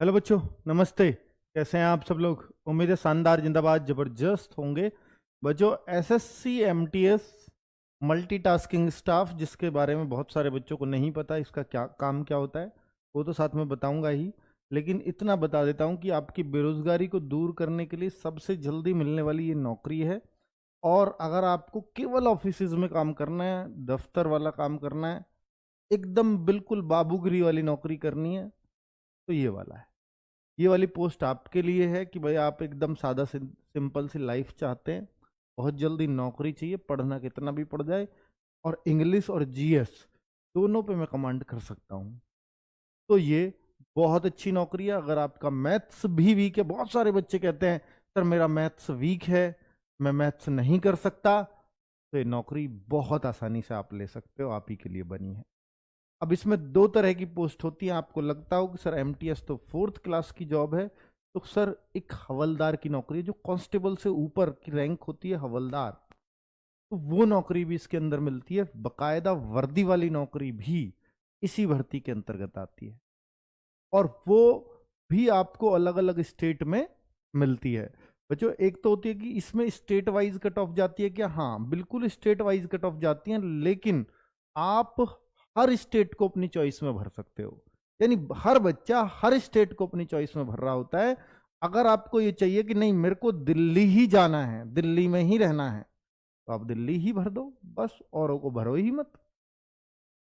Hello बच्चों, नमस्ते। कैसे हैं आप सब लोग? उम्मीद है शानदार, जिंदाबाद, जबरदस्त होंगे। बच्चों, एसएससी एमटीएस मल्टीटास्किंग स्टाफ, जिसके बारे में बहुत सारे बच्चों को नहीं पता इसका क्या काम क्या होता है, वो तो साथ में बताऊंगा ही। लेकिन इतना बता देता हूं कि आपकी बेरोजगारी को दूर करने के लिए सबसे जल्दी मिलने वाली ये नौकरी है। और अगर आपको केवल ऑफिस में काम करना है, दफ्तर वाला काम करना है, एकदम बिल्कुल बाबूगिरी वाली नौकरी करनी है, तो ये वाला है। ये वाली पोस्ट आपके लिए है कि भाई आप एकदम सादा सिंपल सी लाइफ चाहते हैं, बहुत जल्दी नौकरी चाहिए, पढ़ना कितना भी पड़ जाए, और इंग्लिश और जीएस दोनों पे मैं कमांड कर सकता हूँ। तो ये बहुत अच्छी नौकरी है। अगर आपका मैथ्स भी वीक है, बहुत सारे बच्चे कहते हैं सर मेरा मैथ्स वीक है, मैं मैथ्स नहीं कर सकता, तो ये नौकरी बहुत आसानी से आप ले सकते हो, आप ही के लिए बनी है। अब इसमें दो तरह की पोस्ट होती है। आपको लगता हो कि सर एमटीएस तो 4th क्लास की जॉब है, तो सर एक हवलदार की नौकरी है, जो कांस्टेबल से ऊपर की रैंक होती है, हवलदार, तो वो नौकरी भी इसके अंदर मिलती है। बकायदा वर्दी वाली नौकरी भी इसी भर्ती के अंतर्गत आती है, और वो भी आपको अलग अलग स्टेट में मिलती है। बच्चों, एक तो होती है कि इसमें स्टेट वाइज कट ऑफ जाती है क्या? हाँ, बिल्कुल स्टेट वाइज कट ऑफ जाती है, लेकिन आप हर स्टेट को अपनी चॉइस में भर सकते हो। यानी हर बच्चा हर स्टेट को अपनी चॉइस में भर रहा होता है। अगर आपको ये चाहिए कि नहीं मेरे को दिल्ली ही जाना है, दिल्ली में ही रहना है, तो आप दिल्ली ही भर दो, बस औरों को भरो ही मत।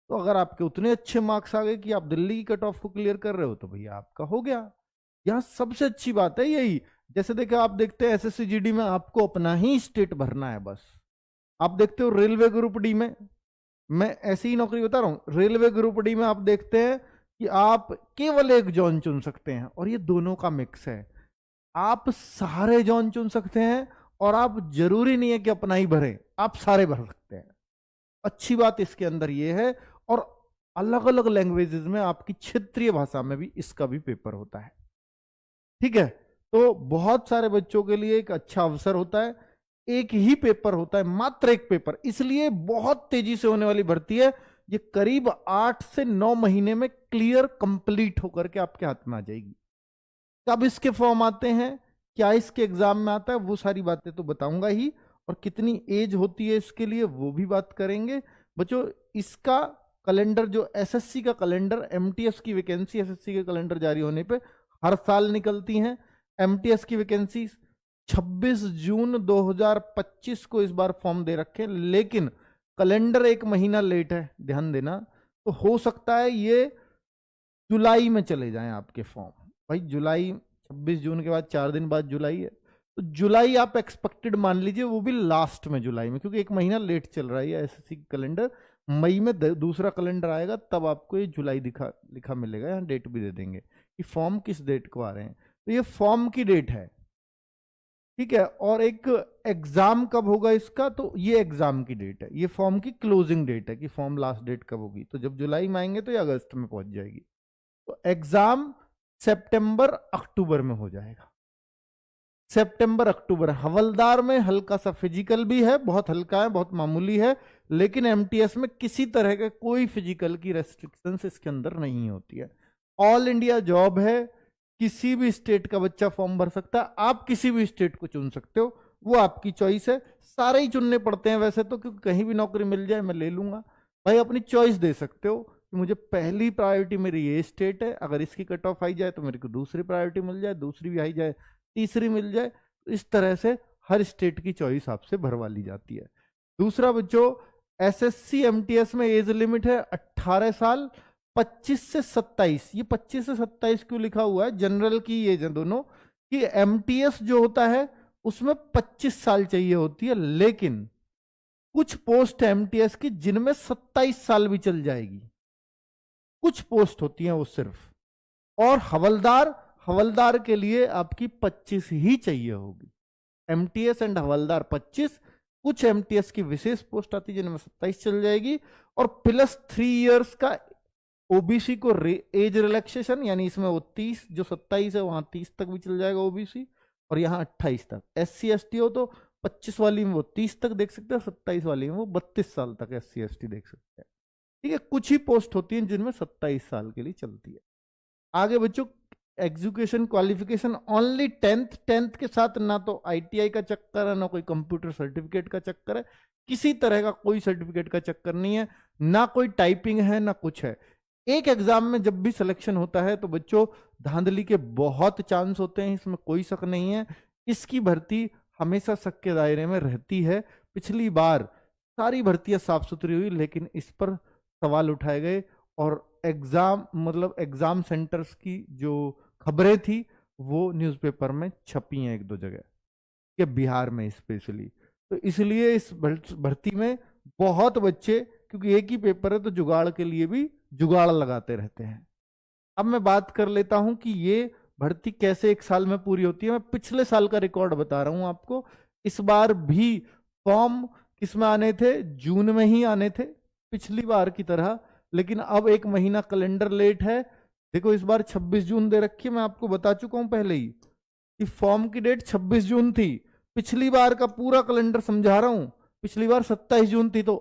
तो अगर आपके उतने अच्छे मार्क्स आ गए कि आप दिल्ली की कट ऑफ को क्लियर कर रहे हो, तो भैया आपका हो गया। यहाँ सबसे अच्छी बात है यही। जैसे देखो, आप देखते हैं एसएससी जीडी में आपको अपना ही स्टेट भरना है बस। आप देखते हो रेलवे ग्रुप डी में, मैं ऐसी ही नौकरी बता रहा हूं, रेलवे ग्रुप डी में आप देखते हैं कि आप केवल एक जोन चुन सकते हैं, और ये दोनों का मिक्स है। आप सारे जोन चुन सकते हैं, और आप जरूरी नहीं है कि अपना ही भरें, आप सारे भर सकते हैं। अच्छी बात इसके अंदर ये है। और अलग अलग लैंग्वेजेस में, आपकी क्षेत्रीय भाषा में भी इसका भी पेपर होता है। ठीक है, तो बहुत सारे बच्चों के लिए एक अच्छा अवसर होता है। एक ही पेपर होता है, मात्र एक पेपर, इसलिए बहुत तेजी से होने वाली भर्ती है। ये करीब 8 से 9 महीने में क्लियर कंप्लीट होकर के आपके हाथ में आ जाएगी। कब इसके फॉर्म आते हैं, क्या इसके एग्जाम में आता है, वो सारी बातें तो बताऊंगा ही। और कितनी एज होती है इसके लिए, वो भी बात करेंगे। बच्चों, इसका कैलेंडर, जो एसएससी का कैलेंडर, एमटीएस की वैकेंसी एसएससी के कैलेंडर जारी होने पे हर साल निकलती हैं। एमटीएस की वैकेंसी 26 जून 2025 को इस बार फॉर्म दे रखे हैं, लेकिन कैलेंडर एक महीना लेट है, ध्यान देना। तो हो सकता है ये जुलाई में चले जाएं आपके फॉर्म। भाई जुलाई, 26 जून के बाद 4 दिन बाद जुलाई है, तो जुलाई आप एक्सपेक्टेड मान लीजिए, वो भी लास्ट में जुलाई में, क्योंकि एक महीना लेट चल रहा है एसएससी कैलेंडर। मई में दूसरा कैलेंडर आएगा, तब आपको ये जुलाई दिखा लिखा मिलेगा, यहाँ डेट भी दे देंगे कि फॉर्म किस डेट को आ रहे हैं। तो ये फॉर्म की डेट है, ठीक है। और एक एग्जाम कब होगा इसका, तो ये एग्जाम की डेट है, ये फॉर्म की क्लोजिंग डेट है कि फॉर्म लास्ट डेट कब होगी। तो जब जुलाई में आएंगे तो ये अगस्त में पहुंच जाएगी। तो एग्जाम सितंबर अक्टूबर में हो जाएगा। सितंबर अक्टूबर। हवलदार में हल्का सा फिजिकल भी है, बहुत हल्का है, बहुत मामूली है, लेकिन एमटीएस में किसी तरह के कोई फिजिकल की रेस्ट्रिक्शंस इसके अंदर नहीं होती है। ऑल इंडिया जॉब है, किसी भी स्टेट का बच्चा फॉर्म भर सकता है, आप किसी भी स्टेट को चुन सकते हो, वो आपकी चॉइस है। सारे ही चुनने पड़ते हैं वैसे तो, क्योंकि कहीं भी नौकरी मिल जाए मैं ले लूंगा। भाई अपनी चॉइस दे सकते हो कि मुझे पहली प्रायोरिटी मेरी ये स्टेट है, अगर इसकी कट ऑफ आई जाए तो मेरे को दूसरी प्रायोरिटी मिल जाए, दूसरी भी आई जाए, तीसरी मिल जाए। तो इस तरह से हर स्टेट की चॉइस आपसे भरवा ली जाती है। दूसरा बच्चों, एसएससी एमटीएस में एज लिमिट है 18 साल, 25 से 27। ये 25 से 27 क्यों लिखा हुआ है? जनरल की एज है दोनों, कि एमटीएस जो होता है उसमें 25 साल चाहिए होती है, लेकिन कुछ पोस्ट एमटीएस की जिनमें 27 साल भी चल जाएगी, कुछ पोस्ट होती हैं वो सिर्फ। और हवलदार, हवलदार के लिए आपकी 25 ही चाहिए होगी। एमटीएस एंड हवलदार 25। कुछ एमटीएस की विशेष पोस्ट आती है जिनमें 27 चल जाएगी, और प्लस 3 इयर्स का ओबीसी को एज रिलैक्सेशन, यानी इसमें वो 30, जो 27 है वहां 30 तक भी चल जाएगा ओबीसी, और यहाँ 28 तक। एससी एसटी हो तो 25 वाली में वो 30 तक देख सकते हैं, 27 वाली में वो 32 साल तक एससी एसटी देख सकते हैं। ठीक है, कुछ ही पोस्ट होती हैं जिनमें 27 साल के लिए चलती है। आगे बच्चों, एजुकेशन क्वालिफिकेशन ओनली 10th के साथ, ना तो आईटीआई का चक्कर है, ना कोई कंप्यूटर सर्टिफिकेट का चक्कर है, किसी तरह का कोई सर्टिफिकेट का चक्कर नहीं है, ना कोई टाइपिंग है, ना कुछ है। एक एग्जाम में जब भी सिलेक्शन होता है तो बच्चों धांधली के बहुत चांस होते हैं, इसमें कोई शक नहीं है। इसकी भर्ती हमेशा शक के दायरे में रहती है। पिछली बार सारी भर्तियां साफ सुथरी हुई, लेकिन इस पर सवाल उठाए गए और एग्जाम सेंटर्स की जो खबरें थी वो न्यूज़पेपर में छपी हैं एक दो जगह, कि बिहार में स्पेशली। तो इसलिए इस भर्ती में बहुत बच्चे, क्योंकि एक ही पेपर है तो जुगाड़ के लिए भी जुगाड़ लगाते रहते हैं। अब मैं बात कर लेता हूं कि ये भर्ती कैसे एक साल में पूरी होती है। मैं पिछले साल का रिकॉर्ड बता रहा हूं आपको। इस बार भी फॉर्म किस में आने थे? जून में ही आने थे, पिछली बार की तरह। लेकिन अब एक महीना कैलेंडर लेट है। देखो, इस बार 26 जून दे रखी है। मैं आपको बता चुका हूं पहले ही कि फॉर्म की डेट 26 जून थी। पिछली बार का पूरा कैलेंडर समझा रहा हूं, पिछली बार 27 जून थी। तो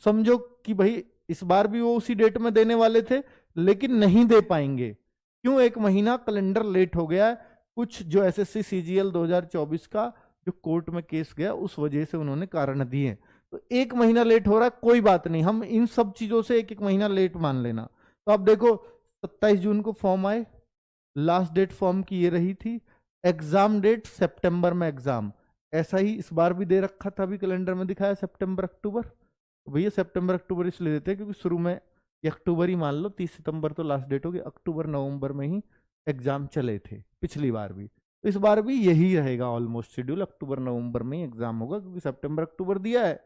समझो कि भाई इस बार भी वो उसी डेट में देने वाले थे, लेकिन नहीं दे पाएंगे। क्यों? एक महीना कैलेंडर लेट हो गया है। कुछ जो एसएससी सीजीएल 2024 का जो कोर्ट में केस गया, उस वजह से उन्होंने कारण दिए। तो एक महीना लेट हो रहा है, कोई बात नहीं, हम इन सब चीजों से एक एक महीना लेट मान लेना। तो अब देखो, 27 जून को फॉर्म आए, लास्ट डेट फॉर्म की ये रही थी। एग्जाम डेट सितंबर में एग्जाम, ऐसा ही इस बार भी दे रखा था, अभी कैलेंडर में दिखाया सितंबर अक्टूबर। तो भैया सितंबर अक्टूबर इसलिए देते हैं क्योंकि शुरू में अक्टूबर ही मान लो, 30 सितंबर तो लास्ट डेट होगी, अक्टूबर नवंबर में ही एग्जाम चले थे पिछली बार भी। तो इस बार भी यही रहेगा ऑलमोस्ट शेड्यूल, अक्टूबर नवंबर में ही एग्जाम होगा, क्योंकि सितंबर अक्टूबर दिया है।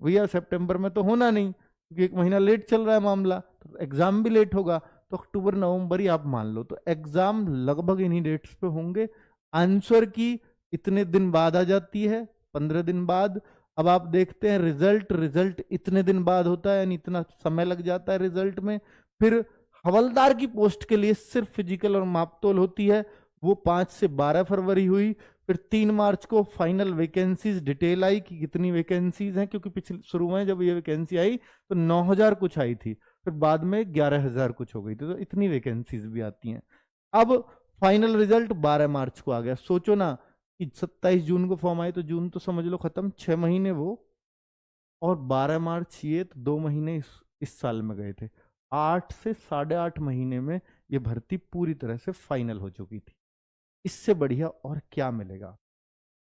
भैया सितंबर में तो होना नहीं, क्योंकि एक महीना लेट चल रहा है मामला, तो एग्जाम भी लेट होगा। तो अक्टूबर नवंबर ही आप मान लो। तो एग्जाम लगभग इन्हीं डेट्स पे होंगे। आंसर की इतने दिन बाद आ जाती है, 15 दिन बाद। अब आप देखते हैं रिजल्ट इतने दिन बाद होता है, यानी इतना समय लग जाता है रिजल्ट में। फिर हवलदार की पोस्ट के लिए सिर्फ फिजिकल और मापतोल होती है, वो 5 से 12 फरवरी हुई। फिर 3 मार्च को फाइनल वैकेंसीज डिटेल आई कि कितनी वैकेंसीज हैं, क्योंकि पिछले शुरू में जब ये वैकेंसी आई तो 9,000 कुछ आई थी, फिर बाद में 11,000 कुछ हो गई थी। तो इतनी वैकेंसीज भी आती हैं। अब फाइनल रिजल्ट 12 मार्च को आ गया। सोचो ना कि 27 जून को फॉर्म आए तो जून तो समझ लो खत्म, 6 महीने वो, और 12 मार्च ये, तो 2 महीने इस साल में गए थे। 8 से 8.5 महीने में ये भर्ती पूरी तरह से फाइनल हो चुकी थी। इससे बढ़िया और क्या मिलेगा?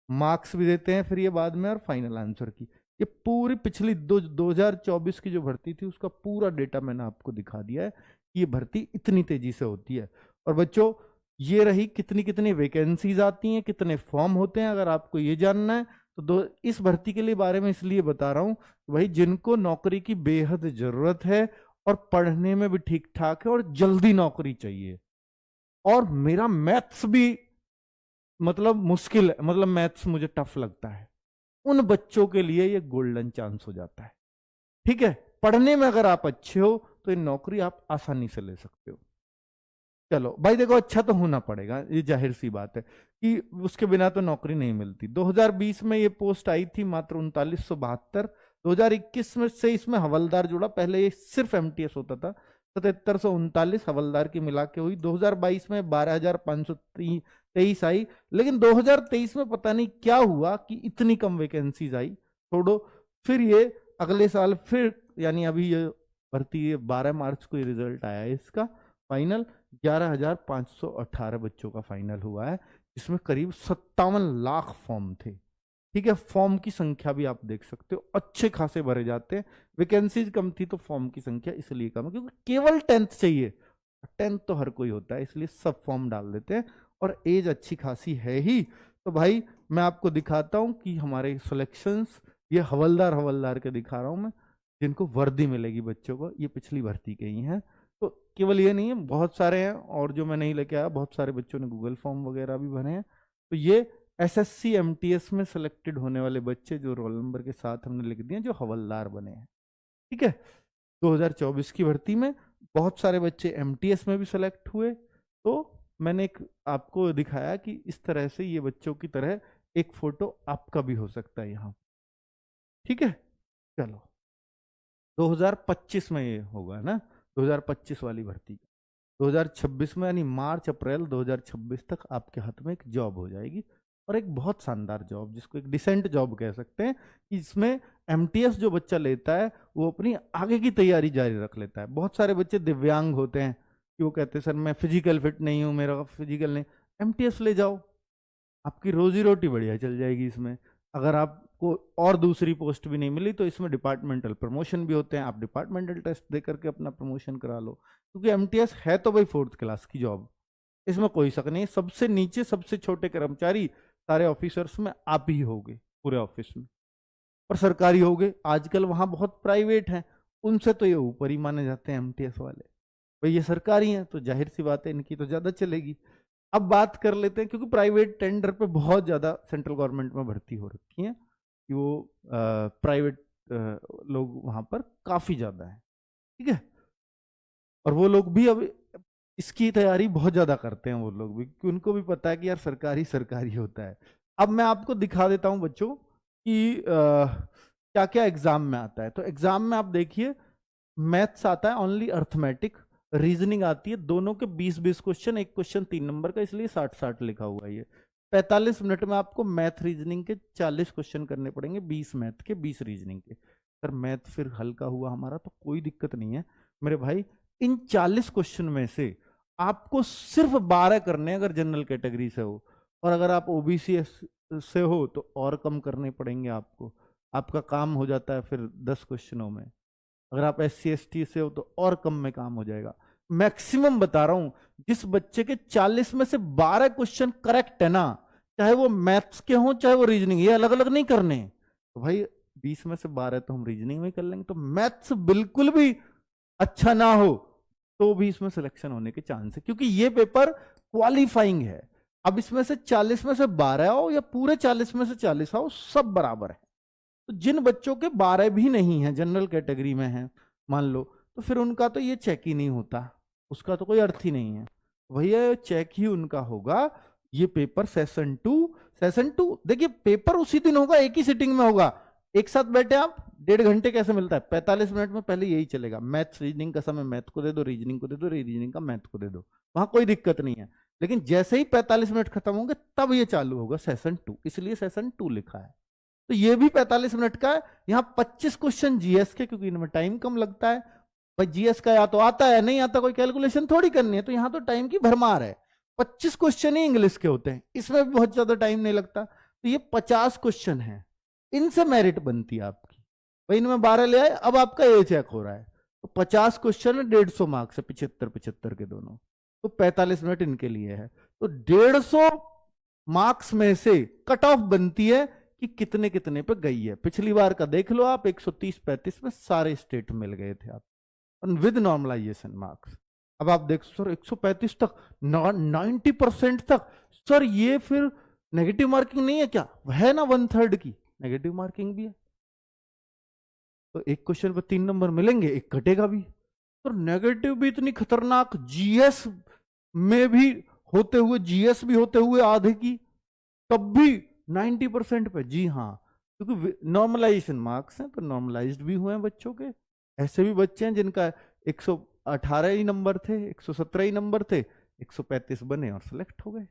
मार्क्स भी देते हैं फिर ये बाद में, और फाइनल आंसर की ये पूरी पिछली 2024 की जो भर्ती थी उसका पूरा डेटा मैंने आपको दिखा दिया है कि ये भर्ती इतनी तेजी से होती है। और बच्चों, ये रही कितनी कितनी वैकेंसीज आती हैं, कितने फॉर्म होते हैं। अगर आपको ये जानना है तो इस भर्ती के लिए बारे में इसलिए बता रहा हूं, भाई जिनको नौकरी की बेहद जरूरत है और पढ़ने में भी ठीक ठाक है और जल्दी नौकरी चाहिए, और मेरा मैथ्स भी मुश्किल है, मैथ्स मुझे टफ लगता है, उन बच्चों के लिए ये गोल्डन चांस हो जाता है। ठीक है, पढ़ने में अगर आप अच्छे हो तो ये नौकरी आप आसानी से ले सकते हो। चलो भाई, देखो, अच्छा तो होना पड़ेगा, ये जाहिर सी बात है कि उसके बिना तो नौकरी नहीं मिलती। 2020 में ये पोस्ट आई थी मात्र 3972। 2021 में से इसमें हवलदार जुड़ा, पहले ये सिर्फ एमटीएस होता था। 7739 हवलदार की मिला के हुई। 2022 में 12,523 आई। लेकिन 2023 में पता नहीं क्या हुआ कि इतनी कम वैकेंसीज आई। छोड़ो, फिर ये अगले साल फिर, यानी अभी ये भर्ती, ये 12 मार्च को ये रिजल्ट आया है इसका फाइनल। 11,518 बच्चों का फाइनल हुआ है, जिसमें करीब 57 लाख फॉर्म थे। ठीक है, फॉर्म की संख्या भी आप देख सकते हो, अच्छे खासे भरे जाते हैं। वैकेंसीज कम थी तो फॉर्म की संख्या इसलिए कम है क्योंकि केवल 10th चाहिए। 10th तो हर कोई होता है, इसलिए सब फॉर्म डाल देते हैं, और एज अच्छी खासी है ही। तो भाई मैं आपको दिखाता हूं कि हमारे सिलेक्शंस, ये हवलदार के दिखा रहा हूं मैं, जिनको वर्दी मिलेगी बच्चों को, ये पिछली भर्ती के ही हैं। तो केवल ये नहीं है, बहुत सारे हैं, और जो मैं नहीं लेके आया, बहुत सारे बच्चों ने गूगल फॉर्म वगैरह भी भरे हैं। तो ये एसएससी एमटीएस में सिलेक्टेड होने वाले बच्चे जो रोल नंबर के साथ हमने लिख दिए, जो हवलदार बने हैं। ठीक है, 2024 की भर्ती में बहुत सारे बच्चे एमटीएस में भी सिलेक्ट हुए। तो मैंने एक आपको दिखाया कि इस तरह से ये बच्चों की तरह एक फोटो आपका भी हो सकता है यहाँ। ठीक है, चलो 2025 में ये होगा ना, 2025 वाली भर्ती। 2026 में, यानी मार्च अप्रैल 2026 तक आपके हाथ में एक जॉब हो जाएगी, और एक बहुत शानदार जॉब, जिसको एक डिसेंट जॉब कह सकते हैं। इसमें एमटीएस जो बच्चा लेता है वो अपनी आगे की तैयारी जारी रख लेता है। बहुत सारे बच्चे दिव्यांग होते हैं कि वो कहते हैं सर मैं फिजिकल फिट नहीं हूँ, मेरा फिजिकल नहीं, एमटीएस ले जाओ, आपकी रोजी रोटी बढ़िया चल जाएगी इसमें। अगर आपको और दूसरी पोस्ट भी नहीं मिली तो इसमें डिपार्टमेंटल प्रमोशन भी होते हैं, आप डिपार्टमेंटल टेस्ट दे करके अपना प्रमोशन करा लो, क्योंकि एमटीएस है तो भाई 4th क्लास की जॉब, इसमें कोई शक नहीं। सबसे नीचे सबसे छोटे कर्मचारी सारे ऑफिसर्स में आप ही होगे पूरे ऑफिस में, और सरकारी होगे। आजकल वहां बहुत प्राइवेट हैं, उनसे तो ये ऊपर ही माने जाते हैं एमटीएस वाले, भाई ये सरकारी हैं तो जाहिर सी बात है इनकी तो ज्यादा चलेगी। अब बात कर लेते हैं, क्योंकि प्राइवेट टेंडर पे बहुत ज्यादा सेंट्रल गवर्नमेंट में भर्ती हो रखी है कि वो प्राइवेट लोग वहां पर काफी ज्यादा है, ठीक है। और वो लोग भी अब इसकी तैयारी बहुत ज्यादा करते हैं, वो लोग भी, क्योंकि उनको भी पता है कि यार सरकारी सरकारी होता है। अब मैं आपको दिखा देता हूं बच्चों कि क्या क्या एग्जाम में आता है। तो एग्जाम में आप देखिए, मैथ्स आता है ओनली, अर्थमेटिक, रीजनिंग आती है, दोनों के 20-20 क्वेश्चन, एक क्वेश्चन 3 नंबर का, इसलिए 60-60 लिखा हुआ है ये। 45 मिनट में आपको मैथ रीजनिंग के 40 क्वेश्चन करने पड़ेंगे, 20 मैथ के 20 रीजनिंग के। सर मैथ फिर हल्का हुआ हमारा, तो कोई दिक्कत नहीं है मेरे भाई। इन 40 क्वेश्चन में से आपको सिर्फ 12 करने, अगर जनरल कैटेगरी से हो, और अगर आप ओबीसी से हो तो और कम करने पड़ेंगे आपको, आपका काम हो जाता है फिर 10 क्वेश्चनों में। अगर आप SC/ST से हो तो और कम में काम हो जाएगा। मैक्सिमम बता रहा हूं, जिस बच्चे के 40 में से 12 क्वेश्चन करेक्ट है ना, चाहे वो मैथ्स के हों चाहे वो रीजनिंग, ये अलग अलग नहीं करने, तो भाई 20 में से 12 तो हम रीजनिंग में कर लेंगे। तो मैथ्स बिल्कुल भी अच्छा ना हो तो भी इसमें सिलेक्शन होने के चांस है, क्योंकि ये पेपर क्वालिफाइंग है। अब इसमें से 40 में से 12 आओ या पूरे 40 में से 40 आओ, सब बराबर है। तो जिन बच्चों के 12 भी नहीं है, जनरल कैटेगरी में है मान लो, तो फिर उनका तो ये चेक ही नहीं होता, उसका तो कोई अर्थ ही नहीं है। भैया चेक ही उनका होगा। ये पेपर सेशन टू देखिए, पेपर उसी दिन होगा, एक ही सिटिंग में होगा, एक साथ बैठे आप, 1.5 घंटे कैसे मिलता है, 45 मिनट में पहले यही चलेगा। मैथ्स रीजनिंग का समय मैथ को दे दो, रीजनिंग को दे दो, रीजनिंग का मैथ को दे दो, वहां कोई दिक्कत नहीं है। लेकिन जैसे ही 45 मिनट खत्म होंगे तब ये चालू होगा सेशन 2, इसलिए सेशन 2 लिखा है। तो ये भी 45 मिनट का है। यहां 25 क्वेश्चन जीएस के, क्योंकि इनमें टाइम कम लगता है। भाई जीएस का या तो आता है नहीं आता, कोई कैलकुलेशन थोड़ी करनी है, तो यहां तो टाइम की भरमार है। 25 क्वेश्चन ही इंग्लिश के होते हैं, इसमें भी बहुत ज्यादा टाइम नहीं लगता। तो ये 50 क्वेश्चन है, इनसे मेरिट बनती है आपकी। भाई इनमें 12 ले आए, अब आपका ए चेक हो रहा है, तो 50 क्वेश्चन है, 150 मार्क्स है, 75-75 के दोनों, तो 45 मिनट इनके लिए है। तो 150 मार्क्स में से कट ऑफ बनती है कि कितने कितने पे गई है। पिछली बार का देख लो आप, 130-35 में सारे स्टेट मिल गए थे आप, विद नॉर्मलाइजेशन मार्क्स। अब आप देख सर 135 तक, 90% तक, सर ये फिर नेगेटिव मार्किंग नहीं है क्या? है ना, 1/3 की नेगेटिव मार्किंग भी है। तो एक क्वेश्चन पर 3 नंबर मिलेंगे, एक कटेगा भी। तो नेगेटिव भी इतनी खतरनाक, जीएस में भी होते हुए, जीएस भी होते हुए आधे की, तब भी 90% पे। जी हाँ, क्योंकि नॉर्मलाइजेशन मार्क्स हैं तो नॉर्मलाइज्ड भी हुए हैं बच्चों के। ऐसे भी बच्चे हैं जिनका 118 ही नंबर थे, 117 ही नंबर थे, 135 बने और सिलेक्ट हो गए।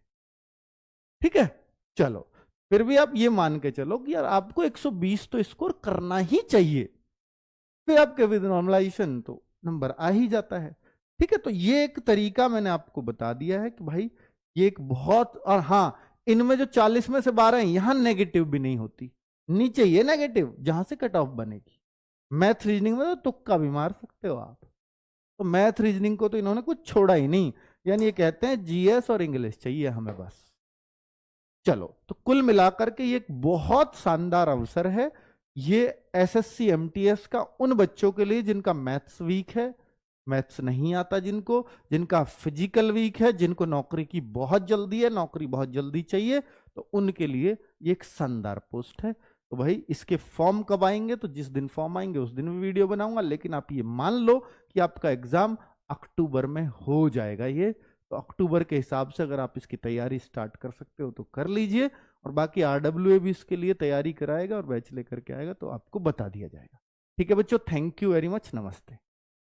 ठीक है, चलो फिर भी आप ये मान के चलो कि यार आपको 120 तो स्कोर करना ही चाहिए, फिर आपके विद नॉर्मलाइजेशन तो नंबर आ ही जाता है। ठीक है, तो ये एक तरीका मैंने आपको बता दिया है कि भाई ये एक बहुत, और हाँ इनमें जो 40 में से 12 है, यहां नेगेटिव भी नहीं होती, नीचे ये नेगेटिव जहां से कट ऑफ बनेगी। मैथ रीजनिंग में तो तुक्का भी मार सकते हो आप, तो मैथ रीजनिंग को तो इन्होंने कुछ छोड़ा ही नहीं, यानी ये कहते हैं जीएस और इंग्लिश चाहिए हमें बस। चलो, तो कुल मिलाकर के ये एक बहुत शानदार अवसर है ये एसएससी एमटीएस का उन बच्चों के लिए जिनका मैथ्स वीक है, मैथ्स नहीं आता जिनको, जिनका फिजिकल वीक है, जिनको नौकरी की बहुत जल्दी है, नौकरी बहुत जल्दी चाहिए, तो उनके लिए ये एक शानदार पोस्ट है। तो भाई इसके फॉर्म कब आएंगे? तो जिस दिन फॉर्म आएंगे उस दिन भी वीडियो बनाऊंगा, लेकिन आप ये मान लो कि आपका एग्जाम अक्टूबर में हो जाएगा ये। तो अक्टूबर के हिसाब से अगर आप इसकी तैयारी स्टार्ट कर सकते हो तो कर लीजिए, और बाकी आरडब्ल्यूए भी इसके लिए तैयारी कराएगा और बैच लेकर के आएगा तो आपको बता दिया जाएगा। ठीक है बच्चों, थैंक यू वेरी मच, नमस्ते।